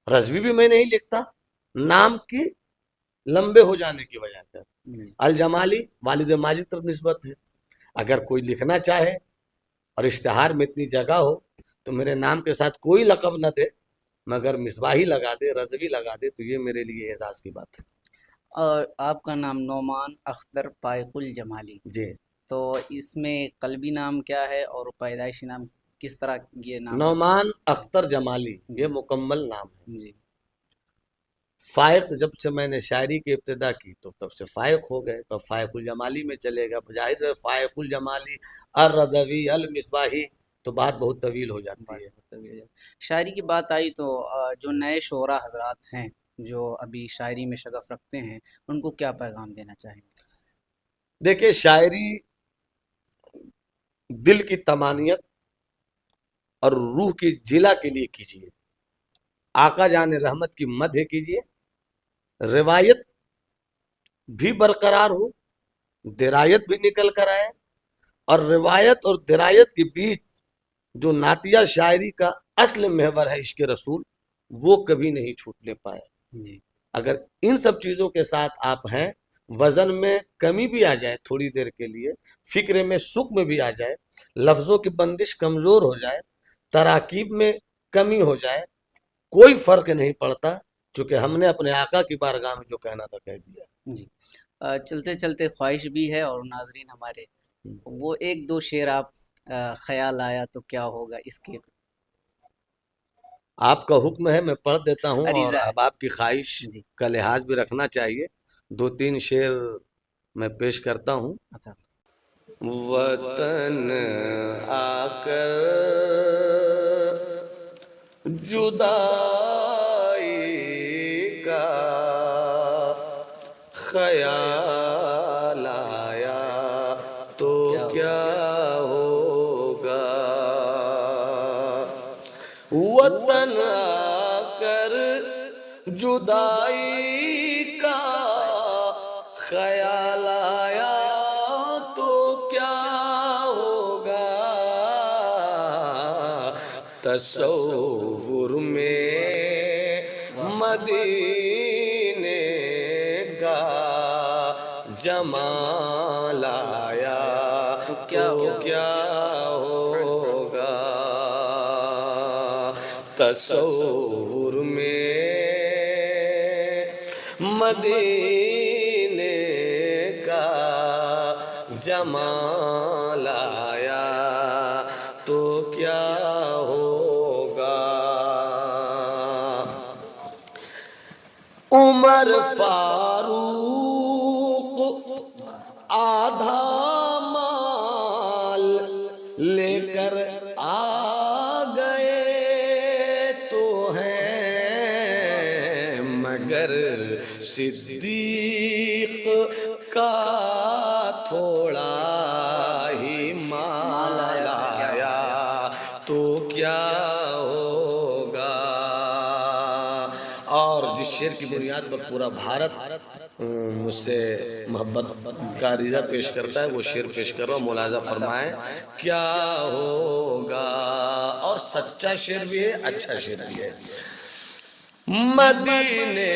رضوی بھی میں نہیں لکھتا، نام کی لمبے ہو جانے کی وجہ سے۔ الجمالی والد ماجد طرف نسبت ہے۔ اگر کوئی لکھنا چاہے اور اشتہار میں اتنی جگہ ہو تو میرے نام کے ساتھ کوئی لقب نہ دے، مگر مصباحی لگا دے، رضوی لگا دے، تو یہ میرے لیے اعزاز کی بات ہے۔ اور آپ کا نام نعمان اختر فائق الجمالی، جی، تو اس میں قلبی نام کیا ہے اور پیدائشی نام کس طرح یہ نام؟ نعمان اختر جمالی یہ مکمل نام ہے۔ جی، فائق جب سے میں نے شاعری کی ابتدا کی تو تب سے فائق ہو گئے، تو فائق الجمالی میں چلے گا، ظاہر ہے فائق الجمالی الرضوی المصباحی تو بات بہت طویل ہو جاتی ہے۔ شاعری کی بات آئی تو جو نئے شعراء حضرات ہیں جو ابھی شاعری میں شغف رکھتے ہیں، ان کو کیا پیغام دینا چاہیں گے؟ دیکھیں، شاعری دل کی طمانینت اور روح کی جلا کے لیے کیجیے، آقا جان رحمت کی مدح کیجیے، روایت بھی برقرار ہو، درایت بھی نکل کر آئے، اور روایت اور درایت کے بیچ جو نعتیہ شاعری کا اصل محور ہے عشق رسول، وہ کبھی نہیں چھوٹنے پائے۔ اگر ان سب چیزوں کے ساتھ آپ ہیں، وزن میں کمی بھی آ جائے تھوڑی دیر کے لیے، فکر میں سکم بھی آ جائے، لفظوں کی بندش کمزور ہو جائے، تراکیب میں کمی ہو جائے، کوئی فرق نہیں پڑتا، چونکہ ہم نے اپنے آقا کی بارگاہ میں جو کہنا تھا کہہ دیا۔ جی، چلتے چلتے خواہش بھی ہے، اور ناظرین ہمارے وہ ایک دو شعر آپ خیال آیا تو کیا ہوگا اس کے؟ آپ کا حکم ہے میں پڑھ دیتا ہوں، اور عریضہ ہے اب آپ کی خواہش جی کا لحاظ بھی رکھنا چاہیے. 2-3 شعر میں پیش کرتا ہوں. اچھا وطن آ کر جدائی کا خیال آیا تو کیا ہوگا، وطن آ کر جدائی کا خیال آیا تو کیا ہوگا، تصور میں مدینے کا جمال آیا تو کیا ہوگا، تصور میں مدینے کا جمال آیا تو کیا ہوگا، عمر فاروق آدھا مال لے کر آ گئے تو ہیں، مگر صدیق کا تھوڑا ہی مال آیا تو کیا ہوگا. اور جس شعر کی بنیاد پر پورا بھارت مجھ سے محبت کا عریضہ پیش کرتا ہے وہ شعر پیش کر رہا ہوں، ملاحظہ فرمائیں. کیا ہوگا، اور سچا شعر بھی ہے، اچھا شعر بھی ہے. مدینے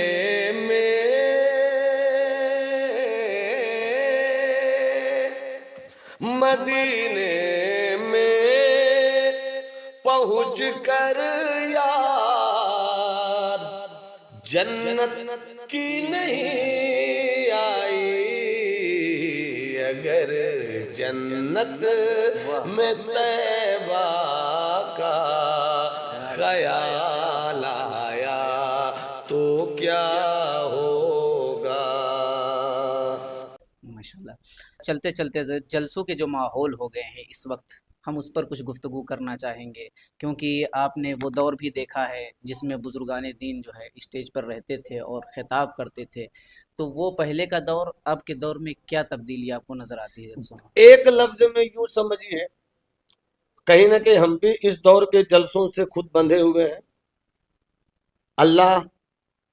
میں پہنچ کر یاد جنت کی نہیں آئی، اگر جنت میں طیبہ کا خیال آیا تو کیا ہوگا. ماشاءاللہ. چلتے چلتے جلسوں کے جو ماحول ہو گئے ہیں اس وقت، ہم اس پر کچھ گفتگو کرنا چاہیں گے، کیونکہ آپ نے وہ دور بھی دیکھا ہے جس میں بزرگان دین جو ہے اسٹیج پر رہتے تھے اور خطاب کرتے تھے. تو وہ پہلے کا دور اب کے دور میں کیا تبدیلی آپ کو نظر آتی ہے جلسوں میں؟ ایک لفظ میں یوں سمجھیے، کہیں نہ کہیں ہم بھی اس دور کے جلسوں سے خود بندھے ہوئے ہیں. اللہ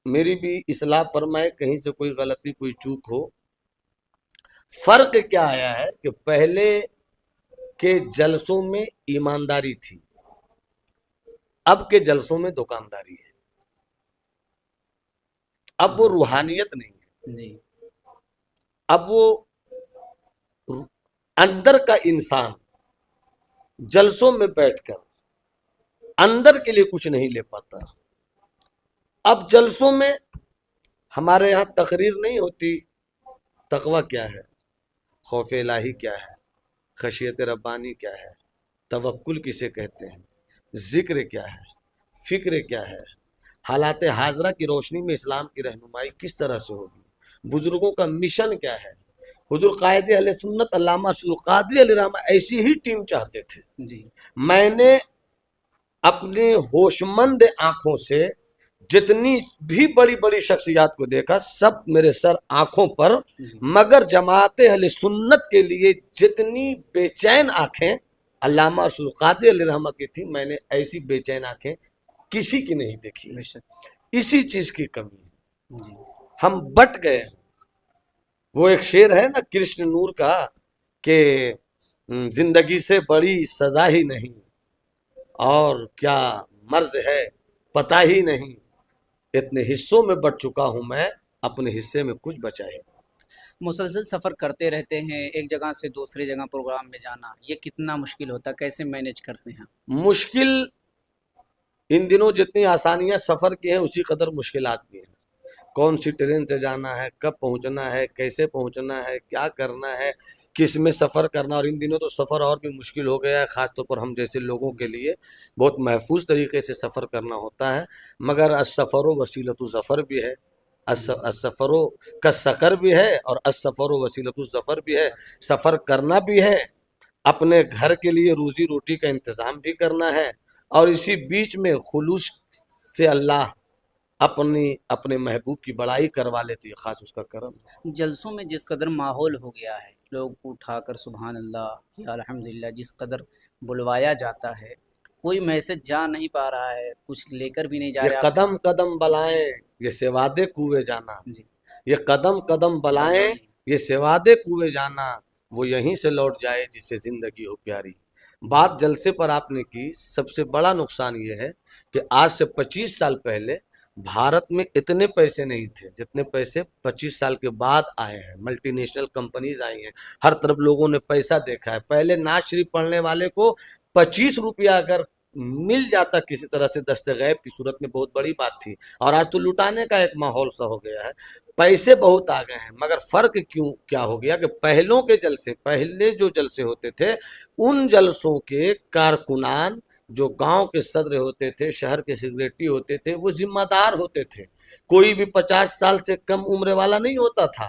میری بھی اصلاح فرمائے کہیں سے کوئی غلطی کوئی چوک ہو. فرق کیا آیا ہے کہ پہلے کے جلسوں میں ایمانداری تھی، اب کے جلسوں میں دکانداری ہے. اب وہ روحانیت نہیں ہے، جی اب وہ اندر کا انسان جلسوں میں بیٹھ کر اندر کے لیے کچھ نہیں لے پاتا. اب جلسوں میں ہمارے یہاں تقریر نہیں ہوتی تقویٰ کیا ہے، خوف الہی کیا ہے، خشیت ربانی کیا ہے، توکل کسے کہتے ہیں، ذکر کیا ہے، فکر کیا ہے، حالات حاضرہ کی روشنی میں اسلام کی رہنمائی کس طرح سے ہوگی، بزرگوں کا مشن کیا ہے. حضور قائد اہل سنت علامہ شیخ القادری علیہ الرحمہ ایسی ہی ٹیم چاہتے تھے. جی میں نے اپنے ہوشمند آنکھوں سے جتنی بھی بڑی بڑی شخصیات کو دیکھا، سب میرے سر آنکھوں پر، مگر جماعت اہل سنت کے لیے جتنی بے چین آنکھیں علامہ شیخ القادری علیہ الرحمہ کی تھی، میں نے ایسی بے چین آنکھیں کسی کی نہیں دیکھی. بے شک. اسی چیز کی کمی ہے، جی ہم بٹ گئے. وہ ایک شعر ہے نا کرشن نور کا کہ زندگی سے بڑی سزا ہی نہیں، اور کیا مرض ہے پتہ ہی نہیں، اتنے حصوں میں بٹ چکا ہوں میں، اپنے حصے میں کچھ بچا ہی نہیں. مسلسل سفر کرتے رہتے ہیں، ایک جگہ سے دوسری جگہ پروگرام میں جانا، یہ کتنا مشکل ہوتا ہے، کیسے مینیج کرتے ہیں؟ مشکل ان دنوں جتنی آسانیاں سفر کی ہیں اسی قدر مشکلات بھی ہیں. کون سی ٹرین سے جانا ہے، کب پہنچنا ہے، کیسے پہنچنا ہے، کیا کرنا ہے، کس میں سفر کرنا. اور ان دنوں تو سفر اور بھی مشکل ہو گیا ہے، خاص طور پر ہم جیسے لوگوں کے لیے بہت محفوظ طریقے سے سفر کرنا ہوتا ہے. مگر السفر وسیلۃ الظفر بھی ہے، السفر کا سفر بھی ہے، اور السفر وسیلۃ الظفر بھی ہے. سفر کرنا بھی ہے، اپنے گھر کے لیے روزی روٹی کا انتظام بھی کرنا ہے، اور اسی بیچ میں خلوص سے اللہ اپنے محبوب کی بڑائی کروا لیتی ہے، خاص اس کا کرم. جلسوں میں جس قدر ماحول ہو گیا ہے، لوگ اٹھا کر سبحان اللہ یا الحمدللہ جس قدر بلوایا جاتا ہے، کوئی میسج جا نہیں پا رہا ہے، کچھ لے کر بھی نہیں جا یہ رہے آپ. قدم قدم بلائیں یہ سوادے کوئے جانا، جی یہ قدم قدم بلائیں یہ سوادے کوئے جانا، وہ یہیں سے لوٹ جائے جس سے زندگی ہو پیاری. بات جلسے پر آپ نے کی. سب سے بڑا نقصان یہ ہے کہ آج سے 25 سال پہلے بھارت میں اتنے پیسے نہیں تھے جتنے پیسے 25 سال کے بعد آئے ہیں. ملٹی نیشنل کمپنیز آئی ہیں، ہر طرف لوگوں نے پیسہ دیکھا ہے. پہلے نعت شریف پڑھنے والے کو 25 روپیہ اگر مل جاتا کسی طرح سے دست غیب کی صورت میں بہت بڑی بات تھی. اور آج تو لٹانے کا ایک ماحول سا ہو گیا ہے. پیسے بہت آ گئے ہیں، مگر فرق کیا ہو گیا کہ پہلے جو جلسے ہوتے تھے ان جلسوں کے کارکنان جو گاؤں کے صدر ہوتے تھے، شہر کے سیکریٹری ہوتے تھے، وہ ذمہ دار ہوتے تھے. کوئی بھی 50 سال سے کم عمر والا نہیں ہوتا تھا.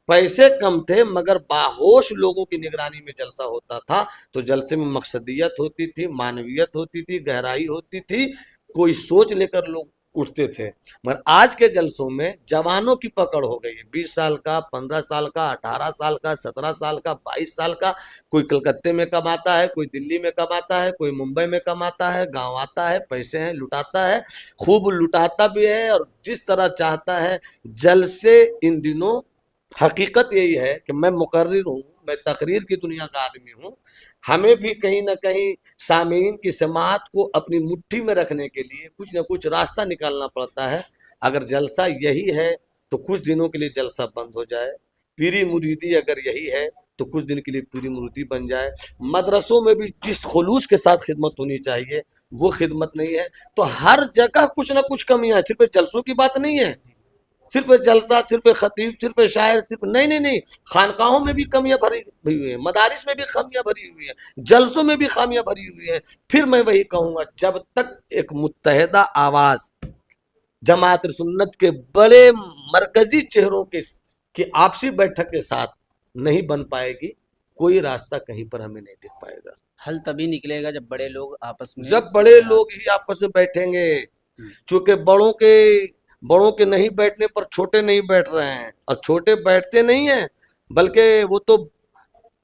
پیسے کم تھے مگر باہوش لوگوں کی نگرانی میں جلسہ ہوتا تھا. تو جلسے میں مقصدیت ہوتی تھی، معنویت ہوتی تھی، گہرائی ہوتی تھی، کوئی سوچ لے کر لوگ اٹھتے تھے. مگر آج کے جلسوں میں جوانوں کی پکڑ ہو گئی ہے. 20 سال کا، 15 سال کا، 18 سال کا، 17 سال کا، 22 سال کا. کوئی کلکتے میں کماتا ہے، کوئی دلی میں کماتا ہے، کوئی ممبئی میں کماتا ہے، گاؤں آتا ہے، پیسے ہیں لٹاتا ہے، خوب لٹاتا بھی ہے اور جس طرح چاہتا ہے. جلسے ان دنوں حقیقت یہی ہے کہ میں مقرر ہوں، میں تقریر کی دنیا کا آدمی ہوں. ہمیں بھی کہیں نہ کہیں سامعین کی سماعت کو اپنی مٹھی میں رکھنے کے لیے کچھ نہ کچھ راستہ نکالنا پڑتا ہے. اگر جلسہ یہی ہے تو کچھ دنوں کے لیے جلسہ بند ہو جائے. پیری مریدی اگر یہی ہے تو کچھ دن کے لیے پیری مریدی بن جائے. مدرسوں میں بھی جس خلوص کے ساتھ خدمت ہونی چاہیے وہ خدمت نہیں ہے. تو ہر جگہ کچھ نہ کچھ کمیاں ہیں. صرف جلسوں کی بات نہیں ہے، صرف جلسہ، صرف خطیب، صرف شاعر، صرف نہیں. خانقاہوں میں بھی کمیاں بھری ہوئی ہیں، مدارس میں بھی خامیاں بھری ہوئی ہیں، جلسوں میں بھی خامیاں بھری ہوئی ہیں. پھر میں وہی کہوں گا، جب تک ایک متحدہ آواز جماعت سنت کے بڑے مرکزی چہروں کی آپسی بیٹھک کے ساتھ نہیں بن پائے گی، کوئی راستہ کہیں پر ہمیں نہیں دکھ پائے گا. حل تبھی نکلے گا جب بڑے لوگ آپس میں جب بڑے لوگ ہی آپس میں بیٹھیں گے. چونکہ بڑوں کے نہیں بیٹھنے پر چھوٹے نہیں بیٹھ رہے ہیں، اور چھوٹے بیٹھتے نہیں ہیں بلکہ وہ تو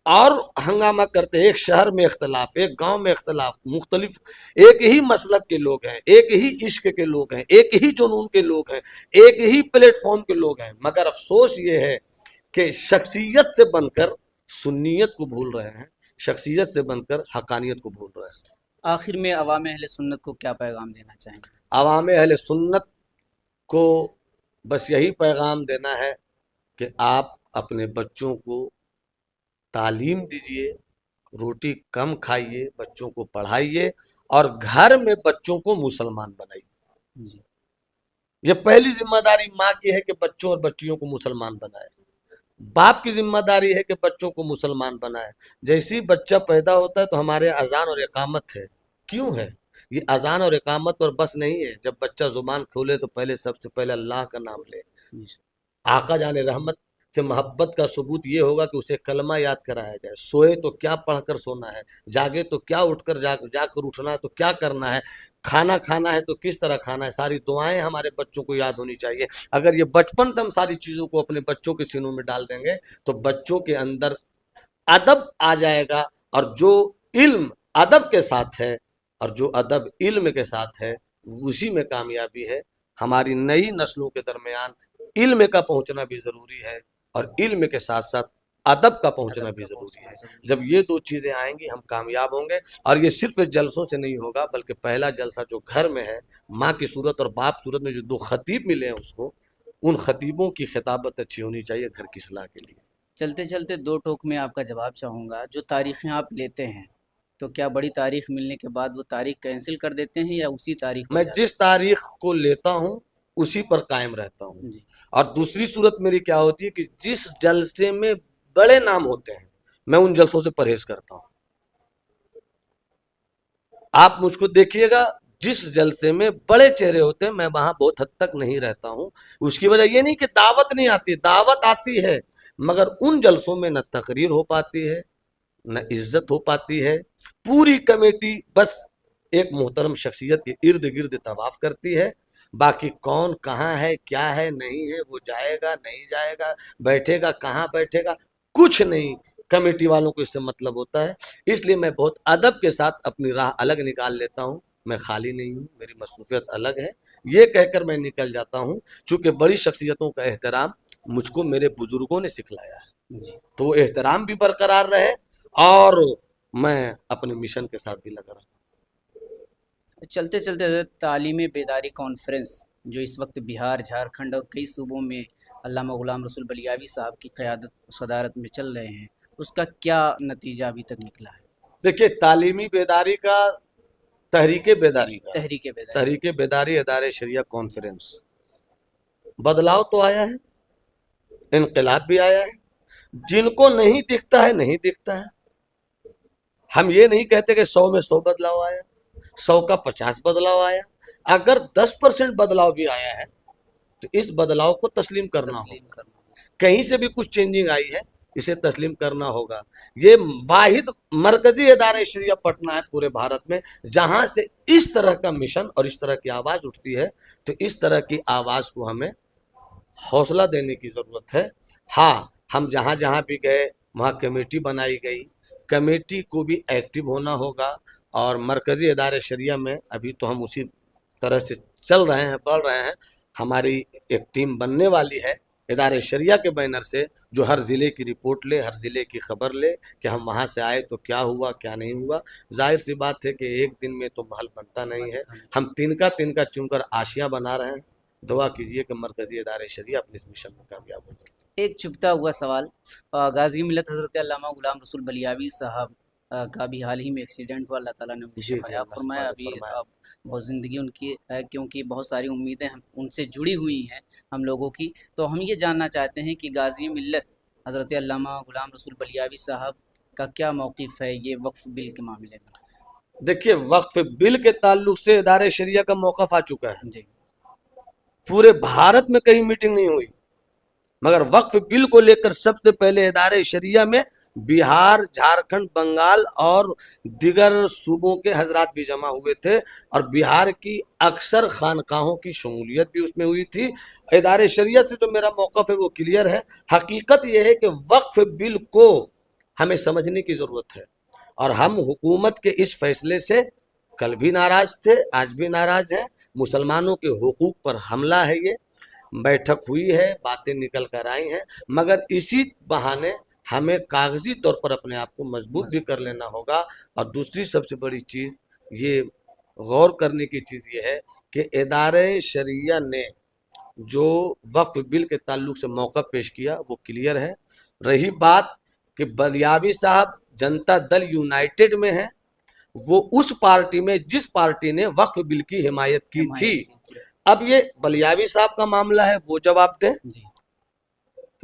اور ہنگامہ کرتے. ایک شہر میں اختلاف، ایک گاؤں میں اختلاف، مختلف ایک ہی مسلک کے لوگ ہیں، ایک ہی عشق کے لوگ ہیں، ایک ہی جنون کے لوگ ہیں، ایک ہی پلیٹ فارم کے لوگ ہیں. مگر افسوس یہ ہے کہ شخصیت سے بن کر سنیت کو بھول رہے ہیں، شخصیت سے بن کر حقانیت کو بھول رہے ہیں. آخر میں عوام اہل سنت کو کیا پیغام دینا چاہیں گے؟ عوام اہل سنت کو بس یہی پیغام دینا ہے کہ آپ اپنے بچوں کو تعلیم دیجیے، روٹی کم کھائیے، بچوں کو پڑھائیے، اور گھر میں بچوں کو مسلمان بنائیے. جی یہ پہلی ذمہ داری ماں کی ہے کہ بچوں اور بچیوں کو مسلمان بنائے. باپ کی ذمہ داری ہے کہ بچوں کو مسلمان بنائے. جیسی بچہ پیدا ہوتا ہے تو ہمارے اذان اور اقامت ہے. کیوں ہے یہ اذان اور اقامت؟ اور بس نہیں ہے، جب بچہ زبان کھولے تو سب سے پہلے اللہ کا نام لے. آقا جان رحمت سے محبت کا ثبوت یہ ہوگا کہ اسے کلمہ یاد کرایا جائے. سوئے تو کیا پڑھ کر سونا ہے، جاگے تو کیا اٹھ کر جا کر اٹھنا ہے، تو کیا کرنا ہے، کھانا کھانا ہے تو کس طرح کھانا ہے. ساری دعائیں ہمارے بچوں کو یاد ہونی چاہیے. اگر یہ بچپن سے ہم ساری چیزوں کو اپنے بچوں کے سینوں میں ڈال دیں گے تو بچوں کے اندر ادب آ جائے گا. اور جو علم ادب کے ساتھ ہے اور جو ادب علم کے ساتھ ہے اسی میں کامیابی ہے. ہماری نئی نسلوں کے درمیان علم کا پہنچنا بھی ضروری ہے، اور علم کے ساتھ ساتھ ادب کا پہنچنا بھی ضروری ہے. جب یہ دو چیزیں آئیں گی ہم کامیاب ہوں گے. اور یہ صرف جلسوں سے نہیں ہوگا بلکہ پہلا جلسہ جو گھر میں ہے، ماں کی صورت اور باپ صورت میں جو دو خطیب ملے ہیں اس کو، ان خطیبوں کی خطابت اچھی ہونی چاہیے گھر کی اصلاح کے لیے. چلتے چلتے دو ٹوک میں آپ کا جواب چاہوں گا. جو تاریخیں آپ لیتے ہیں تو کیا بڑی تاریخ ملنے کے بعد وہ تاریخ کینسل کر دیتے ہیں یا اسی تاریخ پر میں جاتے جس تاریخ کو لیتا ہوں اسی پر قائم رہتا ہوں. ہیں؟ جی اور دوسری صورت میری کیا ہوتی ہے کہ جس جلسے میں بڑے نام ہوتے ہیں میں ان جلسوں سے پرہیز کرتا ہوں. آپ مجھ کو دیکھیے گا جس جلسے میں بڑے چہرے ہوتے ہیں میں وہاں بہت حد تک نہیں رہتا ہوں. اس کی وجہ یہ نہیں کہ دعوت نہیں آتی، دعوت آتی ہے، مگر ان جلسوں میں نہ تقریر ہو پاتی ہے نہ عزت ہو پاتی ہے. پوری کمیٹی بس ایک محترم شخصیت کے ارد گرد طواف کرتی ہے، باقی کون کہاں ہے کیا ہے نہیں ہے، وہ جائے گا نہیں جائے گا، بیٹھے گا کہاں بیٹھے گا، کچھ نہیں. کمیٹی والوں کو اس سے مطلب ہوتا ہے. اس لیے میں بہت ادب کے ساتھ اپنی راہ الگ نکال لیتا ہوں. میں خالی نہیں ہوں، میری مصروفیت الگ ہے، یہ کہہ کر میں نکل جاتا ہوں. چونکہ بڑی شخصیتوں کا احترام مجھ کو میرے بزرگوں نے سکھلایا ہے، جی. تو وہ احترام بھی برقرار رہے اور میں اپنے مشن کے ساتھ بھی لگا رہا. چلتے چلتے حضرت تعلیمی بیداری کانفرنس جو اس وقت بہار، جھارکھنڈ اور کئی صوبوں میں علامہ غلام رسول بلیاوی صاحب کی قیادت و صدارت میں چل رہے ہیں، اس کا کیا نتیجہ ابھی تک نکلا ہے؟ دیکھیے تعلیمی بیداری کا تحریک تحریک بیداری تحریک بیداری ادارے شریعہ کانفرنس بدلاؤ تو آیا ہے، انقلاب بھی آیا ہے. جن کو نہیں دکھتا ہے نہیں دکھتا ہے. ہم یہ نہیں کہتے کہ 100 میں 100 بدلاؤ آیا، 100 کا 50 بدلاؤ آیا. اگر 10% بدلاؤ بھی آیا ہے تو اس بدلاؤ کو تسلیم کرنا ہوگا. کہیں سے بھی کچھ چینجنگ آئی ہے اسے تسلیم کرنا ہوگا. یہ واحد مرکزی ادارہ شریعہ پٹنہ ہے پورے بھارت میں جہاں سے اس طرح کا مشن اور اس طرح کی آواز اٹھتی ہے. تو اس طرح کی آواز کو ہمیں حوصلہ دینے کی ضرورت ہے. ہاں ہم جہاں جہاں بھی گئے وہاں کمیٹی بنائی گئی، کمیٹی کو بھی ایکٹیو ہونا ہوگا. اور مرکزی ادارے شریعہ میں ابھی تو ہم اسی طرح سے چل رہے ہیں، بڑھ رہے ہیں. ہماری ایک ٹیم بننے والی ہے ادارے شریعہ کے بینر سے جو ہر ضلع کی رپورٹ لے، ہر ضلع کی خبر لے کہ ہم وہاں سے آئے تو کیا ہوا کیا نہیں ہوا. ظاہر سی بات ہے کہ ایک دن میں تو محل بنتا نہیں ہے. ہم تنکا چن کر آشیاں بنا رہے ہیں. دعا کیجئے کہ مرکزی ادارے شریعہ اپنے اس مشن میں کامیاب ہو جائے. ایک چھپتا ہوا سوال، غازی ملت حضرت علامہ غلام رسول بلیاوی صاحب کا بھی حال ہی میں ایکسیڈنٹ ہوا، اللہ تعالیٰ نے ان کی جی شفا اللہ فرمایا. حفاظت ابھی فرمائے. بہت زندگی ان کی ہے کیونکہ بہت ساری امیدیں ان سے جڑی ہوئی ہیں ہم لوگوں کی. تو ہم یہ جاننا چاہتے ہیں کہ غازی ملت حضرت علامہ غلام رسول بلیاوی صاحب کا کیا موقف ہے یہ وقف بل کے معاملے میں؟ دیکھیے وقف بل کے تعلق سے ادارے شریعہ کا موقف آ چکا ہے. جی. پورے بھارت میں کہیں میٹنگ نہیں ہوئی، مگر وقف بل کو لے کر سب سے پہلے ادارے شریعہ میں بہار، جھارکھنڈ، بنگال اور دیگر صوبوں کے حضرات بھی جمع ہوئے تھے. اور بہار کی اکثر خانقاہوں کی شمولیت بھی اس میں ہوئی تھی. ادارے شریعہ سے جو میرا موقف ہے وہ کلیئر ہے. حقیقت یہ ہے کہ وقف بل کو ہمیں سمجھنے کی ضرورت ہے اور ہم حکومت کے اس فیصلے سے کل بھی ناراض تھے، آج بھی ناراض ہیں. مسلمانوں کے حقوق پر حملہ ہے. یہ بیٹھک ہوئی ہے، باتیں نکل کر آئی ہیں، مگر اسی بہانے ہمیں کاغذی طور پر اپنے آپ کو مضبوط بھی کر لینا ہوگا. اور دوسری سب سے بڑی چیز یہ غور کرنے کی چیز یہ ہے کہ ادارے شریعہ نے جو وقف بل کے تعلق سے موقع پیش کیا وہ کلیئر ہے. رہی بات کہ بلیاوی صاحب جنتا دل یونائٹڈ میں ہیں، وہ اس پارٹی میں جس پارٹی نے وقف بل کی حمایت کی تھی. اب یہ بلیاوی صاحب کا معاملہ ہے، وہ جواب دیں.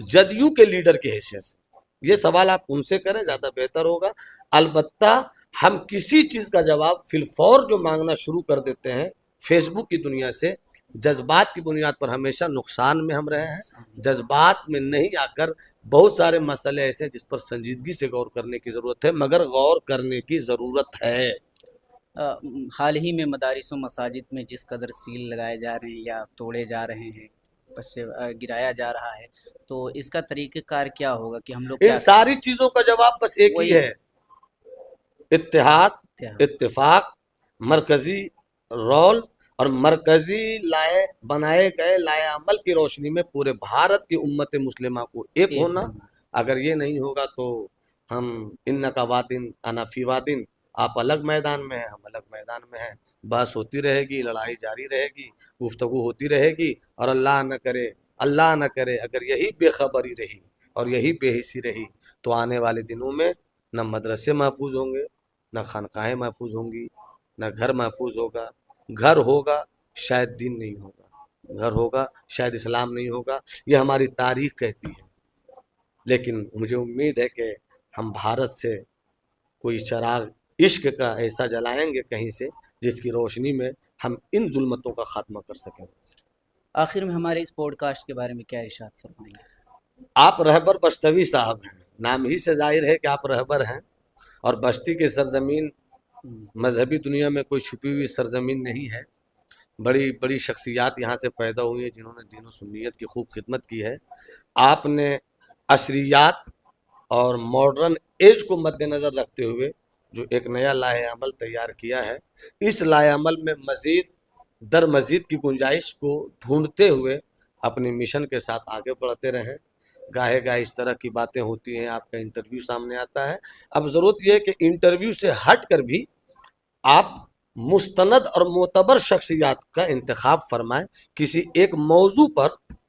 جدیو کے لیڈر کی حیثیت سے یہ سوال آپ ان سے کریں، زیادہ بہتر ہوگا. البتہ ہم کسی چیز کا جواب فی الفور جو مانگنا شروع کر دیتے ہیں فیس بک کی دنیا سے، جذبات کی بنیاد پر ہمیشہ نقصان میں ہم رہے ہیں. جذبات میں نہیں آ کر بہت سارے مسئلے ایسے جس پر سنجیدگی سے غور کرنے کی ضرورت ہے، مگر غور کرنے کی ضرورت ہے. حال ہی میں مدارس و مساجد میں جس قدر سیل لگائے جا رہے ہیں یا توڑے جا رہے ہیں، بس گرایا جا رہا ہے، تو اس کا طریقہ کار کیا ہوگا کہ ہم لوگ ان ساری چیزوں کا جواب بس ایک ہی ہے، اتحاد، اتفاق، مرکزی رول اور مرکزی بنائے گئے لائے عمل کی روشنی میں پورے بھارت کی امت مسلمہ کو ایک ہونا. اگر یہ نہیں ہوگا تو ہم انکا وادن انا فی وادن، آپ الگ میدان میں ہیں ہم الگ میدان میں ہیں. بحث ہوتی رہے گی، لڑائی جاری رہے گی، گفتگو ہوتی رہے گی. اور اللہ نہ کرے اگر یہی بے خبری رہی اور یہی بے حسی رہی تو آنے والے دنوں میں نہ مدرسے محفوظ ہوں گے، نہ خانقاہیں محفوظ ہوں گی، نہ گھر محفوظ ہوگا. گھر ہوگا شاید دین نہیں ہوگا. گھر ہوگا، شاید اسلام نہیں ہوگا، یہ ہماری تاریخ کہتی ہے. لیکن مجھے امید ہے کہ ہم بھارت سے کوئی چراغ عشق کا ایسا جلائیں گے کہیں سے جس کی روشنی میں ہم ان ظلمتوں کا خاتمہ کر سکیں. آخر میں ہمارے اس پوڈ کاسٹ کے بارے میں کیا ارشاد فرمائیں گے؟ آپ رہبر بستوی صاحب ہیں، نام ہی سے ظاہر ہے کہ آپ رہبر ہیں، اور بستی کی سرزمین مذہبی دنیا میں کوئی چھپی ہوئی سرزمین نہیں ہے. بڑی بڑی شخصیات یہاں سے پیدا ہوئی ہیں جنہوں نے دین و سنیت کی خوب خدمت کی ہے. آپ نے عصریات اور ماڈرن ایج کو مد نظر رکھتے ہوئے جو ایک نیا لائحہ عمل تیار کیا ہے، اس لائحہ عمل میں مزید در مزید کی گنجائش کو ڈھونڈتے ہوئے اپنے مشن کے ساتھ آگے بڑھتے رہیں. گاہے گاہے اس طرح کی باتیں ہوتی ہیں، آپ کا انٹرویو سامنے آتا ہے. اب ضرورت یہ ہے کہ انٹرویو سے ہٹ کر بھی آپ مستند اور معتبر شخصیات کا انتخاب فرمائیں. کسی ایک موضوع پر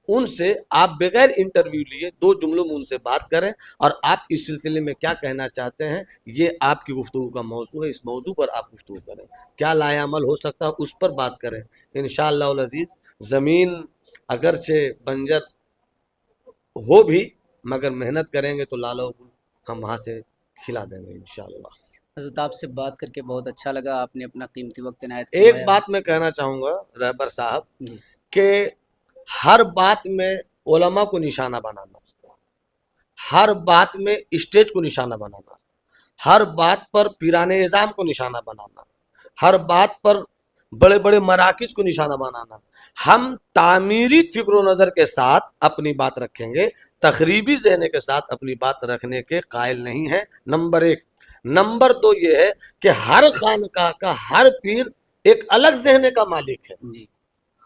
ان سے آپ بغیر انٹرویو لیے 2 جملوں میں ان سے بات کریں، اور آپ اس سلسلے میں کیا کہنا چاہتے ہیں یہ آپ کی گفتگو کا موضوع ہے. اس موضوع پر آپ گفتگو کریں، کیا لائحہ عمل ہو سکتا ہے اس پر بات کریں. انشاءاللہ العزیز زمین اگرچہ بنجر ہو بھی مگر محنت کریں گے تو لالو گل ہم وہاں سے کھلا دیں گے انشاءاللہ. حضرت آپ سے بات کر کے بہت اچھا لگا، آپ نے اپنا قیمتی وقت عنایت ایک فرمایا. بات میں کہنا چاہوں گا رہبر صاحب جی کہ ہر بات میں علماء کو نشانہ بنانا، ہر بات میں اسٹیج کو نشانہ بنانا، ہر بات پر پیران اعظام کو نشانہ بنانا، ہر بات پر بڑے بڑے مراکز کو نشانہ بنانا. ہم تعمیری فکر و نظر کے ساتھ اپنی بات رکھیں گے، تخریبی ذہن کے ساتھ اپنی بات رکھنے کے قائل نہیں ہیں. نمبر 1. نمبر 2 یہ ہے کہ ہر خانقاہ کا ہر پیر ایک الگ ذہن کا مالک ہے. جی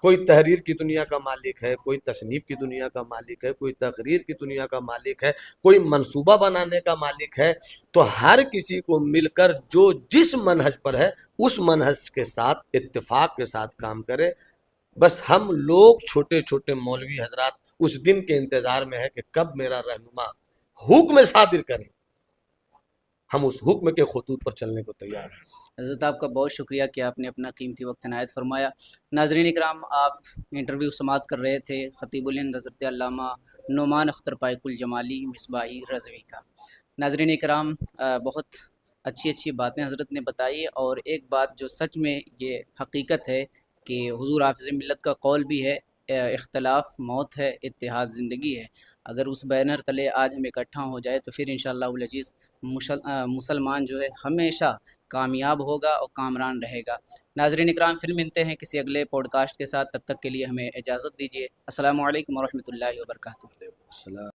کوئی تحریر کی دنیا کا مالک ہے، کوئی تصنیف کی دنیا کا مالک ہے، کوئی تقریر کی دنیا کا مالک ہے، کوئی منصوبہ بنانے کا مالک ہے. تو ہر کسی کو مل کر جو جس منہج پر ہے اس منہج کے ساتھ اتفاق کے ساتھ کام کرے. بس ہم لوگ چھوٹے چھوٹے مولوی حضرات اس دن کے انتظار میں ہے کہ کب میرا رہنما حکم صادر کرے. ہم اس حکم کے خطوط پر چلنے کو تیار ہیں. حضرت آپ کا بہت شکریہ کہ آپ نے اپنا قیمتی وقت عنایت فرمایا. ناظرین اکرام، آپ انٹرویو سماعت کر رہے تھے خطیب الہند حضرت علامہ نعمان اختر پائق الجمالی مصباحی رضوی کا. ناظرین اکرام، بہت اچھی اچھی باتیں حضرت نے بتائی، اور ایک بات جو سچ میں یہ حقیقت ہے کہ حضور حافظ ملت کا قول بھی ہے، اختلاف موت ہے، اتحاد زندگی ہے. اگر اس بینر تلے آج ہم اکٹھا ہو جائے تو پھر انشاءاللہ العزیز مسلمان جو ہے ہمیشہ کامیاب ہوگا اور کامران رہے گا. ناظرین اکرام، پھر ملتے ہیں کسی اگلے پوڈ کاسٹ کے ساتھ، تب تک کے لیے ہمیں اجازت دیجیے. السلام علیکم ورحمۃ اللہ وبرکاتہ. السلام